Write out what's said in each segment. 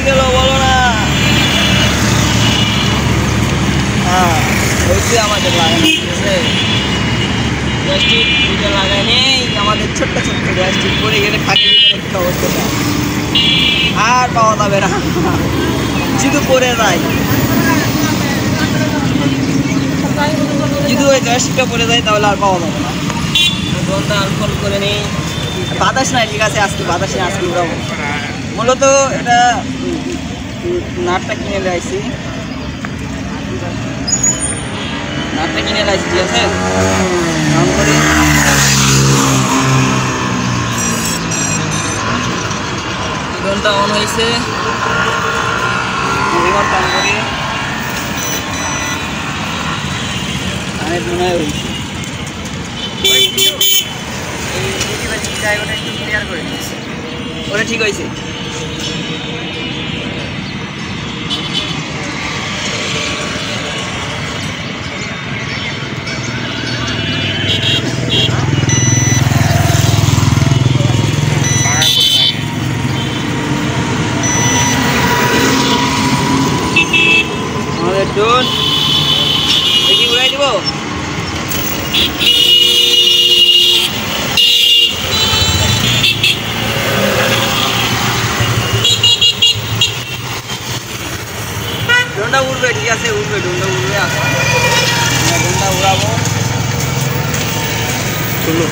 কোথায় গেল বলো না। হ্যাঁ হয়েছে আমাদের লাগানো, ঠিক আছে। গ্যাস্ট্রিক দুটো লাগায়নি, আমাদের ছোট্ট ছোট্ট গ্যাস্ট্রিক পরে গেলে ফাঁকি ভিতরে অবস্থা আর পাওয়া যাবে না, শুধু পরে যায়। যদি ওই গ্যাস্ট্রিকটা পরে যায় তাহলে আর পাওয়া যাবে না। ড্রোনটা আনফোল্ড করে নিই। বাতাস নাই, ঠিক আছে, আজকে বাতাস নেই, আজকে উড়াবো। মূলত এটা নাটটা কিনে লাইছি, ঠিক আছে। অন করি, ড্রোনটা অন হয়েছে, রিমোট অন করি, অনেক মনে হয় হয়েছে। ওটা ঠিক হয়েছে। আমাদের ড্রোন দেখি উড়াই দিব। ড্রোনটা উড়বে, ঠিক আছে, উড়বে, ড্রোনটা উড়বে। ড্রোনটা উড়াবো। চলো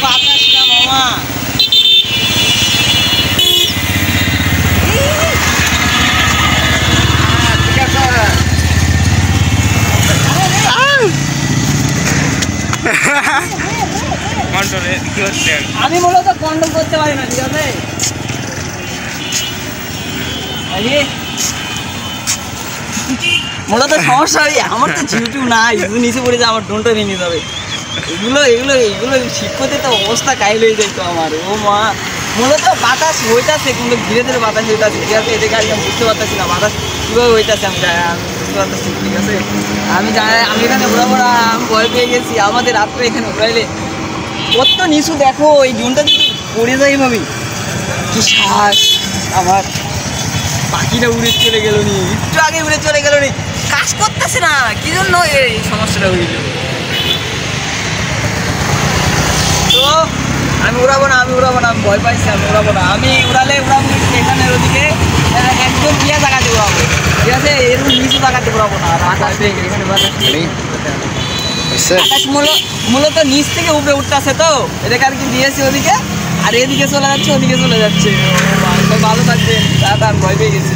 বাতাস না মামা, ঠিক আছে। আমি মূলত কন্ট্রোল করতে পারি না, ঠিক আছে। মূলত সমস্যা হয় আমার তো ইউটিউব নাই, নিচে পড়ে যায়, আমার ড্রোনটা ভেঙে যাবে। এগুলো এগুলো এগুলো ঠিক করতে তো অবস্থা কাইল হয়ে যায় তো আমার। ও মা, মূলত বাতাস হইতাছে, কিন্তু ধীরে ধীরে বাতাস হইতাছে, ঠিক আছে। এটাকে আমি বুঝতে পারতেছি না বাতাস কীভাবে হইতাছে, আমি বুঝতে পারতেছি, ঠিক আছে। আমি এখানে উড়াবো না, আমি ভয় পেয়ে গেছি। আমাদের রাত্রে এখানে উড়াইলে কত নিচু দেখো, এই ড্রোনটা যদি পড়ে যায় ভাবি, কি শ্বাস আমার। পাখিটা উড়ে চলে গেল নি, একটু আগে উড়ে চলে গেল নি, কাজ করতেছে না, কি জন্য এই সমস্যাটা হইল। তো আমি উড়াবো না, আমি ভয় পাইছি, আমি উড়াবো না। আমি উড়াবো এখানের ওদিকে একদম ইয়ে জায়গাতে উড়াবো, ঠিক আছে। এরকম নিচু জায়গাতে উড়াবো না। বাতাস এখানে বাতাস মূলত নিচ থেকে উপরে উঠতেছে, তো এটাকে আর কি দিয়েছি ওদিকে, আর এদিকে চলে যাচ্ছে, ওদিকে চলে যাচ্ছে। ভালো থাকবে, ভয় পেয়ে গেছি।